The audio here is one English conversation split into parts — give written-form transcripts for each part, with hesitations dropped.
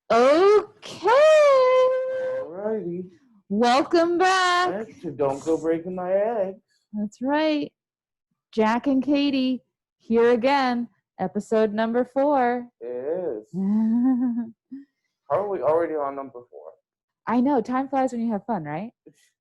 Okay. Alrighty. Welcome back. So don't go breaking my eggs. That's right. Jack and Katie here again. Episode number 4. It is. I How are we already on number 4? know. Time flies when you have fun, right?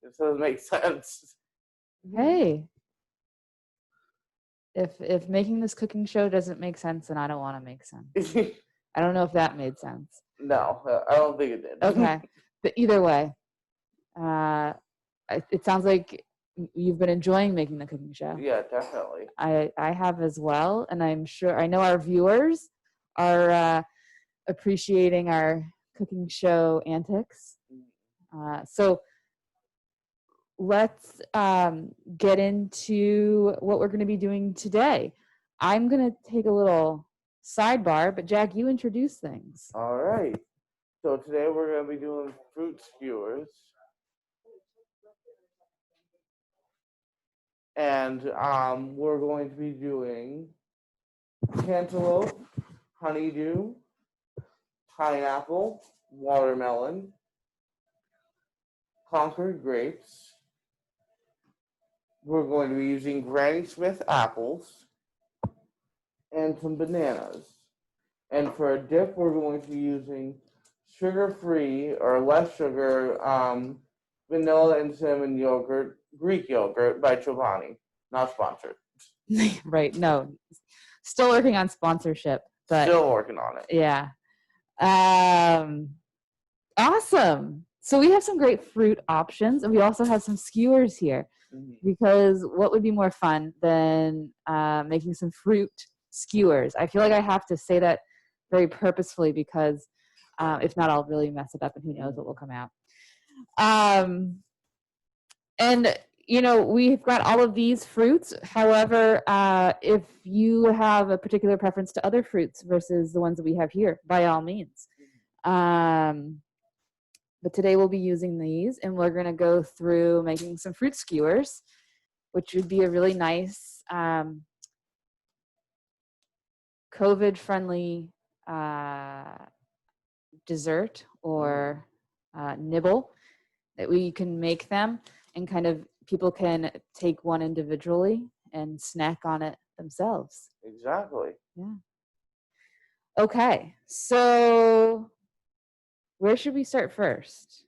This doesn't make sense. Hey. If making this cooking show doesn't make sense, then I don't want to make sense. I don't know if that made sense. No, I don't think it did. Okay. But either way, it sounds like you've been enjoying making the cooking show. Yeah, definitely. I have as well, and I know our viewers are appreciating our cooking show antics. So let's get into what we're going to be doing today. I'm going to take a little sidebar, but Jack, you introduce things. All right. So today we're going to be doing fruit skewers. And we're going to be doing cantaloupe, honeydew, pineapple, watermelon, Concord grapes. We're going to be using Granny Smith apples and some bananas. And for a dip, we're going to be using sugar-free or less sugar vanilla and cinnamon yogurt, Greek yogurt by Chobani. Not sponsored. Right. No. Still working on sponsorship. But still working on it. Yeah. Awesome. So we have some great fruit options, and we also have some skewers here. Because what would be more fun than making some fruit skewers? I feel like I have to say that very purposefully because if not, I'll really mess it up, and who knows what will come out. And we've got all of these fruits. However, if you have a particular preference to other fruits versus the ones that we have here, by all means. But today we'll be using these, and we're going to go through making some fruit skewers, which would be a really nice COVID-friendly dessert or nibble that we can make them, and kind of people can take one individually and snack on it themselves. Exactly. Yeah. Okay, so where should we start first?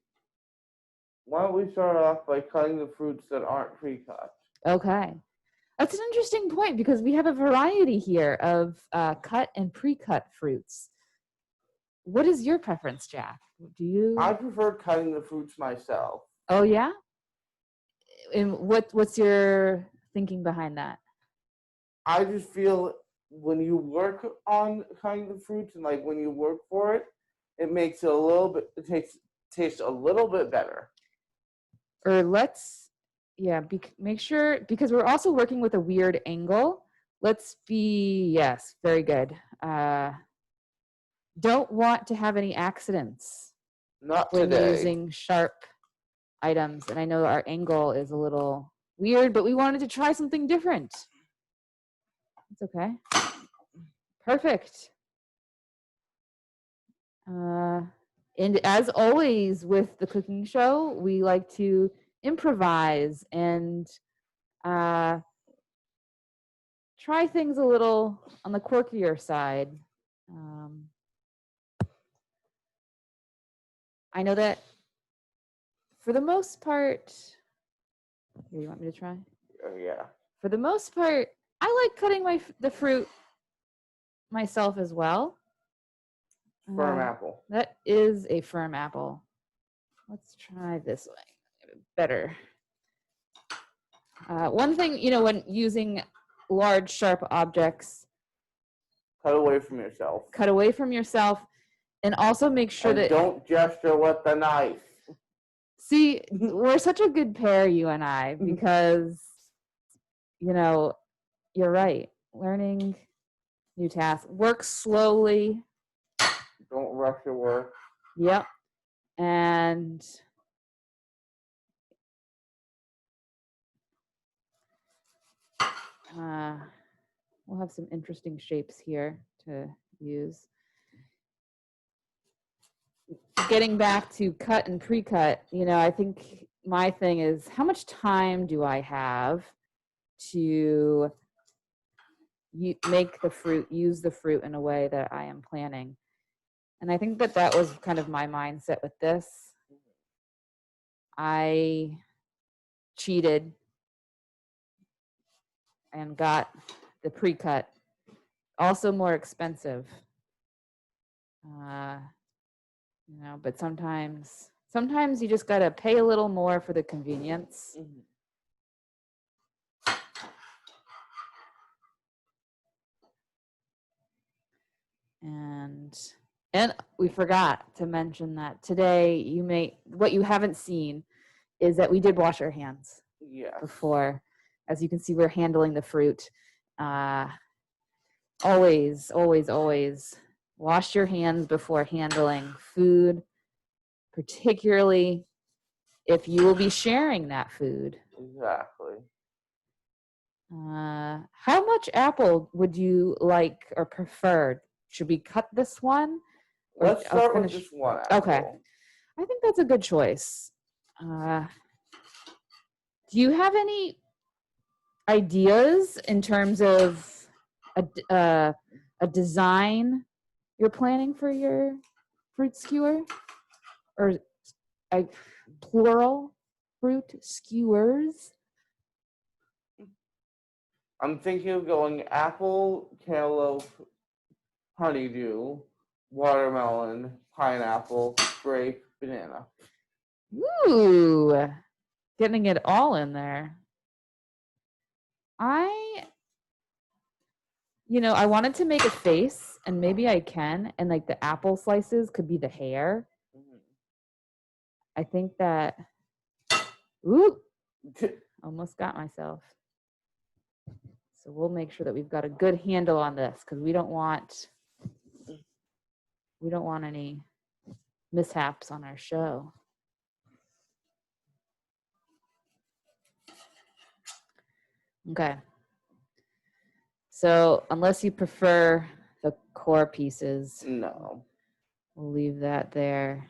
Why don't we start off by cutting the fruits that aren't pre-cut? Okay. That's an interesting point because we have a variety here of cut and pre-cut fruits. What is your preference, Jack? I prefer cutting the fruits myself. Oh, yeah? And what's your thinking behind that? I just feel when you work on cutting the fruits and like when you work for it, it makes it a little bit, it tastes a little bit better. Or make sure, because we're also working with a weird angle. Yes, very good. Don't want to have any accidents. Not when today. Using sharp items. And I know our angle is a little weird, but we wanted to try something different. It's okay. Perfect. And as always with the cooking show, we like to improvise and try things a little on the quirkier side. I know that for the most part, here, you want me to try? Yeah. For the most part, I like cutting the fruit myself as well. Firm apple. That is a firm apple. Let's try this way. Better. One thing, when using large, sharp objects, cut away from yourself. Cut away from yourself, and also make sure and that don't gesture with the knife. See, we're such a good pair, you and I, because you're right. Learning new tasks. Work slowly. Don't rush your work. Yep. And we'll have some interesting shapes here to use. getting back to cut and pre-cut, I think my thing is, how much time do I have to use the fruit in a way that I am planning? And I think that was kind of my mindset with this. I cheated and got the pre-cut, also more expensive. But sometimes you just gotta pay a little more for the convenience. And we forgot to mention that today what you haven't seen is that we did wash our hands before. As you can see, we're handling the fruit. Always, always, always wash your hands before handling food, particularly if you will be sharing that food. Exactly. How much apple would you like or prefer? Should we cut this one? Let's start with just one apple. Okay. I think that's a good choice. Do you have any ideas in terms of a design you're planning for your fruit skewer? Or plural fruit skewers? I'm thinking of going apple, cantaloupe, honeydew, watermelon, pineapple, grape, banana. Ooh, getting it all in there. I wanted to make a face, and maybe I can, and like the apple slices could be the hair. I think that, almost got myself. So we'll make sure that we've got a good handle on this, because we don't want any mishaps on our show. Okay. So unless you prefer the core pieces, no, we'll leave that there.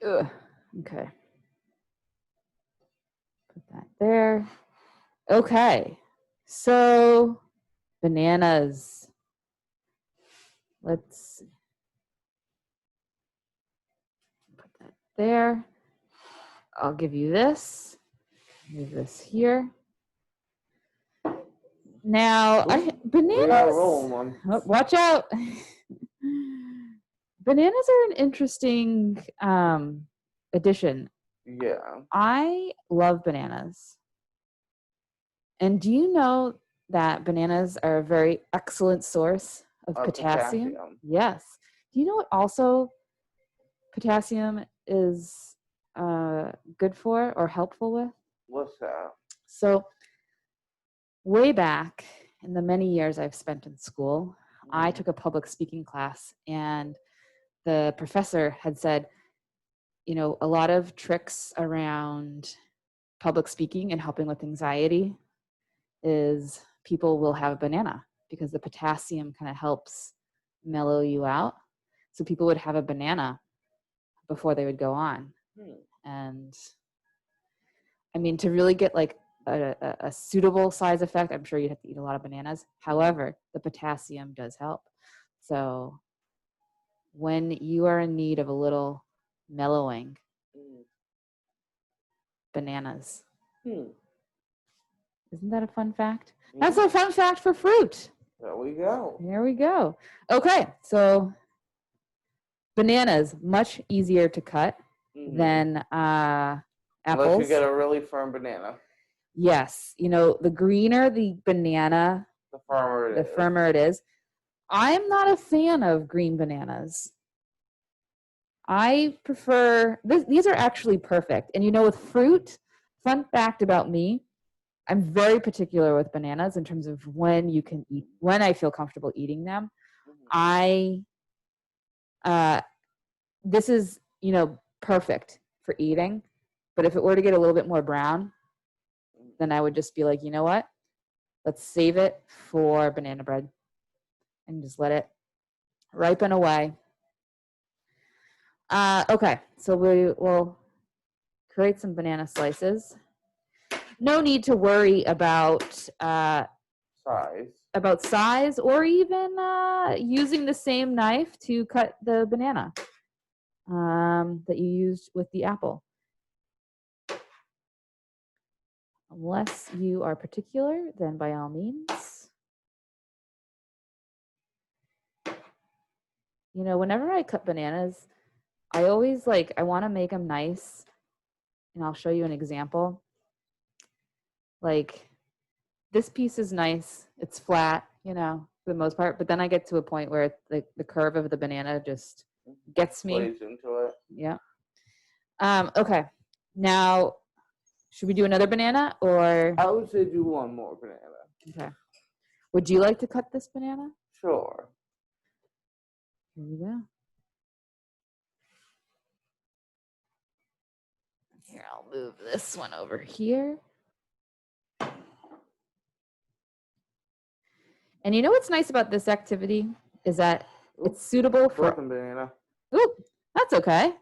Okay. Put that there. Okay. So bananas. Let's put that there. I'll give you this. Move this here. Now, bananas. Watch out. Bananas are an interesting addition. Yeah. I love bananas. And do you know that bananas are a very excellent source of potassium? Yes. Do you know what also potassium is good for or helpful with? What's that? So way back in the many years I've spent in school, I took a public speaking class, and the professor had said, a lot of tricks around public speaking and helping with anxiety is people will have a banana, because the potassium kind of helps mellow you out. So people would have a banana before they would go on. And I mean, to really get like a suitable size effect, I'm sure you'd have to eat a lot of bananas. However, the potassium does help. So when you are in need of a little mellowing, bananas. Isn't that a fun fact? That's a fun fact for fruit. There we go. There we go. Okay, so bananas, much easier to cut than apples. Unless you get a really firm banana. Yes, the greener the banana, the firmer it is. I'm not a fan of green bananas. I prefer, these are actually perfect. And with fruit, fun fact about me, I'm very particular with bananas in terms of when you can eat, when I feel comfortable eating them. This is, perfect for eating, But if it were to get a little bit more brown, then I would just be like, you know what? Let's save it for banana bread and just let it ripen away. Okay, so we will create some banana slices. No need to worry about size or even using the same knife to cut the banana that you used with the apple. Unless you are particular, then by all means. You know, whenever I cut bananas, I always I want to make them nice. And I'll show you an example. Like, this piece is nice. It's flat, you know, for the most part. But then I get to a point where the curve of the banana just gets me. Plays into it. Yeah. Okay. Now, should we do another banana or? I would say do one more banana. Okay. Would you like to cut this banana? Sure. Here we go. Here, I'll move this one over here. And you know what's nice about this activity is that it's suitable for. Broken banana. Oop, that's okay.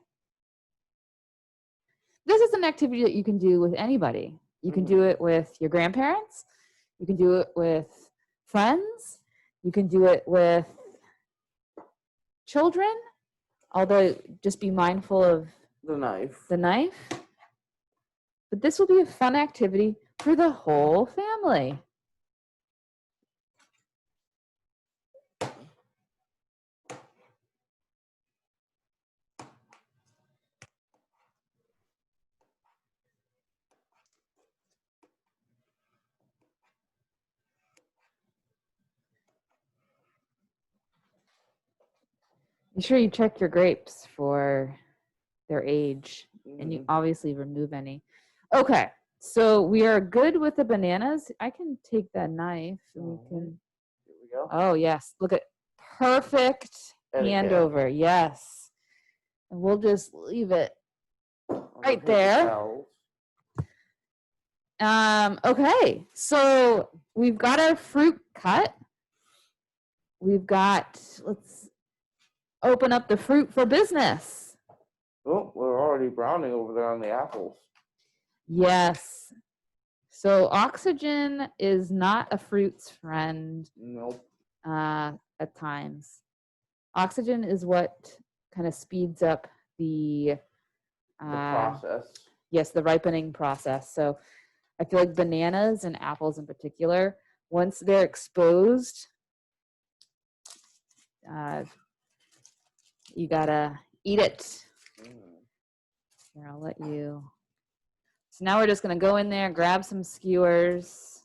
This is an activity that you can do with anybody. You can do it with your grandparents. You can do it with friends. You can do it with children, although just be mindful of the knife. But this will be a fun activity for the whole family. Be sure you check your grapes for their age, and you obviously remove any. Okay, so we are good with the bananas. I can take that knife and we can. Here we go. Oh yes, look at perfect handover. Yes, and we'll just leave it right there. Okay, so we've got our fruit cut. We've got, let's open up the fruit for business. Oh, we're already browning over there on the apples. Yes. So oxygen is not a fruit's friend. Nope. At times. Oxygen is what kind of speeds up the process. Yes, the ripening process. So I feel like bananas and apples in particular, once they're exposed, you gotta eat it. Here, I'll let you. So now we're just gonna go in there, grab some skewers.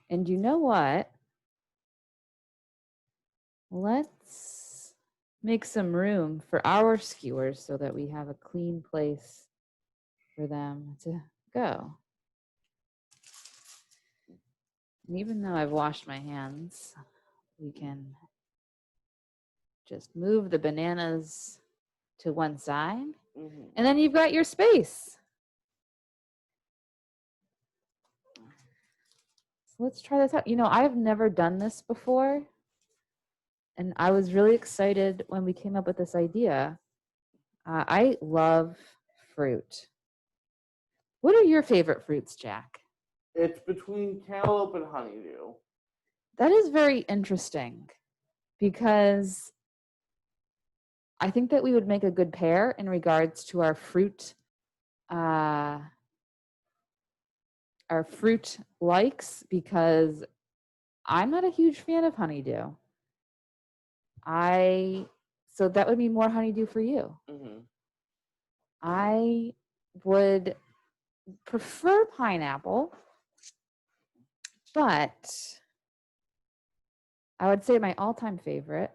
And you know what? Let's make some room for our skewers so that we have a clean place for them to go. And even though I've washed my hands, we can just move the bananas to one side. And then you've got your space. So let's try this out. You know, I've never done this before. And I was really excited when we came up with this idea. I love fruit. What are your favorite fruits, Jack? It's between cantaloupe and honeydew. That is very interesting because I think that we would make a good pair in regards to our fruit likes, because I'm not a huge fan of honeydew. So that would be more honeydew for you. I would prefer pineapple, but I would say my all-time favorite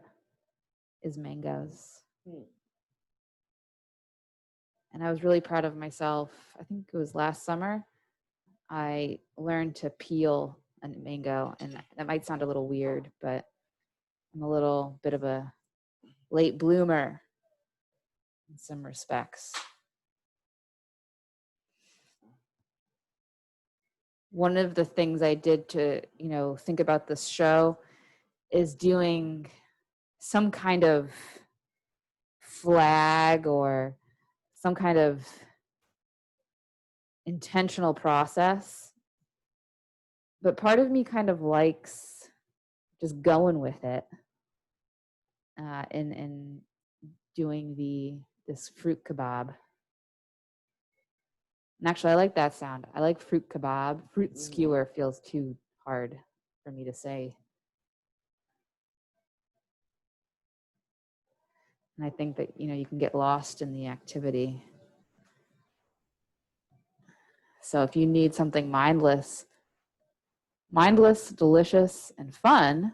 is mangoes. And I was really proud of myself. I think it was last summer. I learned to peel a mango, and that might sound a little weird, but I'm a little bit of a late bloomer in some respects. One of the things I did to, think about this show is doing some kind of flag or some kind of intentional process. But part of me kind of likes just going with it and doing this fruit kebab. And actually, I like that sound. I like fruit kebab. Fruit skewer feels too hard for me to say. And I think that, you can get lost in the activity. So if you need something mindless, delicious, and fun,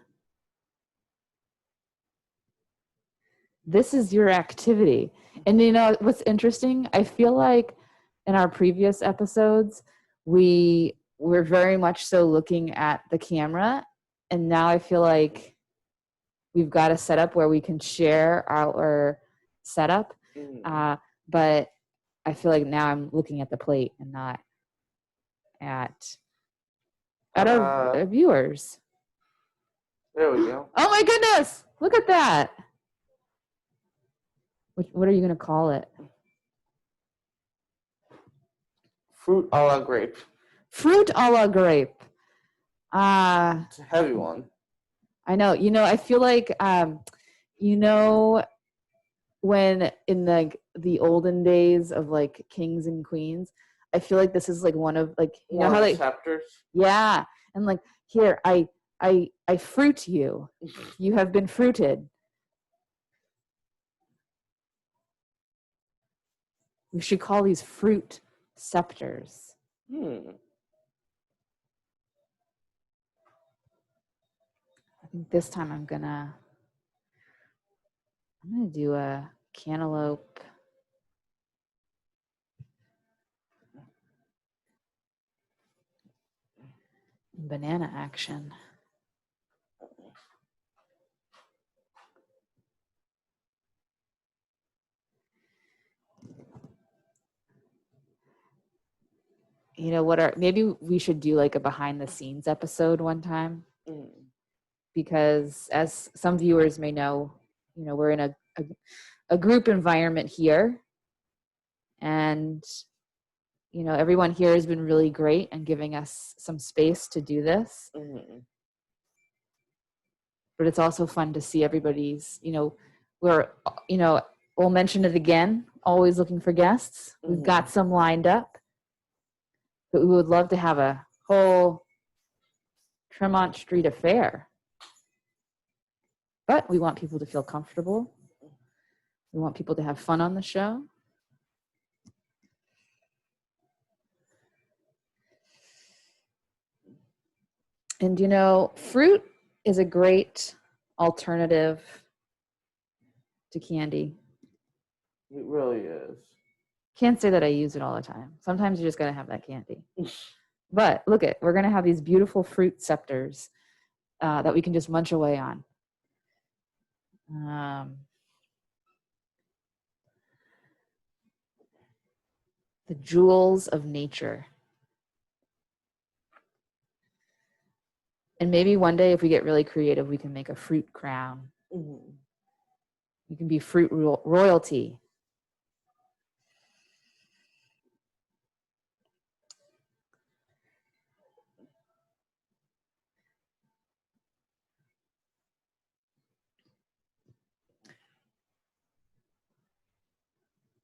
this is your activity. And what's interesting? I feel like in our previous episodes, we were very much so looking at the camera. And now I feel like we've got a setup where we can share our setup. But I feel like now I'm looking at the plate and not at our viewers. There we go. Oh my goodness! Look at that. What are you going to call it? Fruit a la grape. Fruit a la grape. It's a heavy one. I know. I feel like, when in the olden days of like kings and queens, I feel like this is like one of like, how like scepters. Yeah. And like, here, I fruit you. You have been fruited. We should call these fruit scepters. I think this time I'm gonna do a cantaloupe banana action. Maybe we should do like a behind the scenes episode one time, because as some viewers may know, we're in a group environment here, and everyone here has been really great and giving us some space to do this. But it's also fun to see everybody's, we'll mention it again, always looking for guests. We've got some lined up. But we would love to have a whole Tremont Street affair. But we want people to feel comfortable. We want people to have fun on the show. And fruit is a great alternative to candy. It really is. Can't say that I use it all the time. Sometimes you just gotta have that candy. But look we're gonna have these beautiful fruit scepters that we can just munch away on. The jewels of nature. And maybe one day, if we get really creative, we can make a fruit crown. You can be fruit royalty.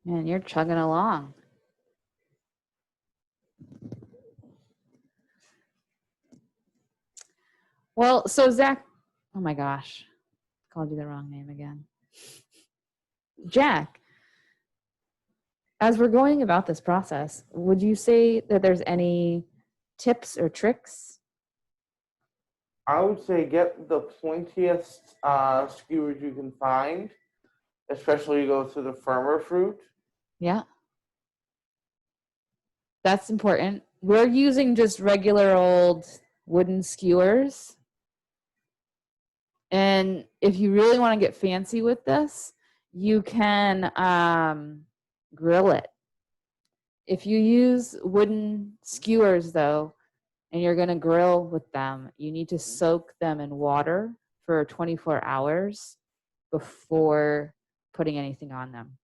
Man, you're chugging along. Well, so Zach, oh my gosh, called you the wrong name again. Jack, as we're going about this process, would you say that there's any tips or tricks? I would say get the pointiest skewers you can find, especially you go through the firmer fruit. Yeah. That's important. We're using just regular old wooden skewers. And if you really want to get fancy with this, you can grill it. If you use wooden skewers, though, and you're going to grill with them, you need to soak them in water for 24 hours before putting anything on them.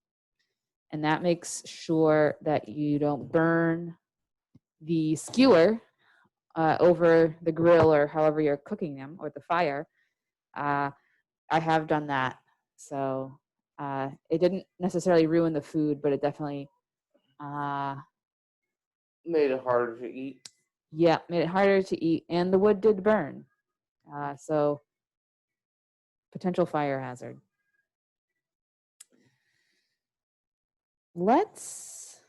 And that makes sure that you don't burn the skewer over the grill or however you're cooking them, or the fire. I have done that. So it didn't necessarily ruin the food, but it definitely made it harder to eat. Yeah, made it harder to eat, and the wood did burn. So potential fire hazard. Let's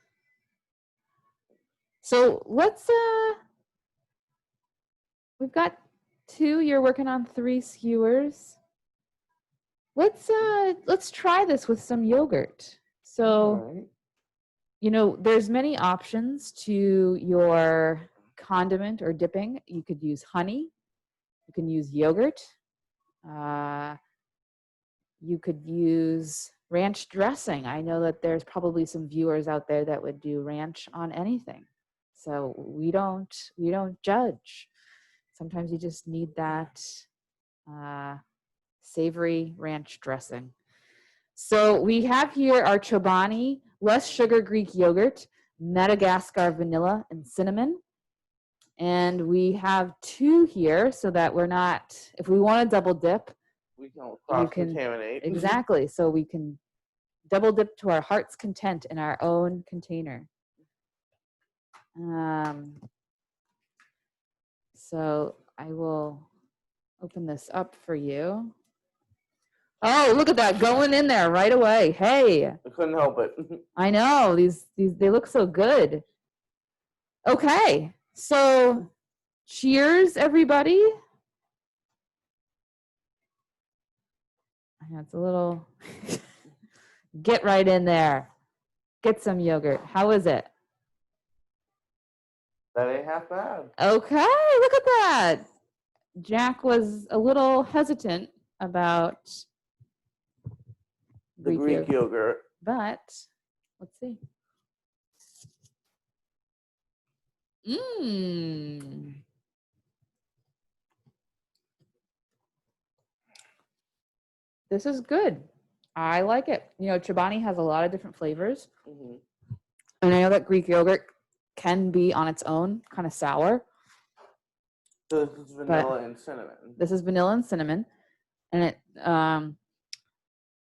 we've got 2, you're working on 3 skewers. Let's try this with some yogurt. So, Right. you know, there's many options to your condiment or dipping. You could use honey. You can use yogurt. You could use ranch dressing. I know that there's probably some viewers out there that would do ranch on anything. So we don't judge. Sometimes you just need that savory ranch dressing. So we have here our Chobani, less sugar Greek yogurt, Madagascar vanilla, and cinnamon. And we have 2 here so that we're not, if we want to double dip, we can cross-contaminate. Exactly. So we can double dip to our heart's content in our own container. So I will open this up for you. Oh, look at that, going in there right away. Hey. I couldn't help it. I know, these they look so good. Okay, so cheers, everybody. That's a little, get right in there. Get some yogurt. How is it? That ain't half bad. Okay, look at that. Jack was a little hesitant about the Greek yogurt. But let's see. This is good. I like it. You know, Chobani has a lot of different flavors. Mm-hmm. And I know that Greek yogurt can be on its own kind of sour. So this is vanilla and cinnamon. This is vanilla and cinnamon. And it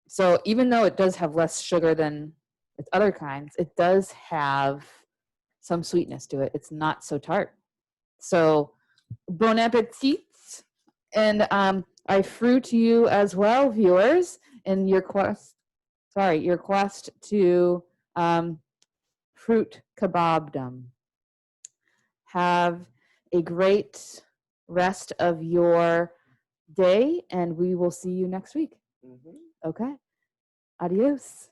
so even though it does have less sugar than its other kinds, it does have some sweetness to it. It's not so tart. So bon appetit. And I fruit to you as well, viewers, in your quest to fruit kebabdom. Have a great rest of your day, and we will see you next week. Mm-hmm. Okay. Adios.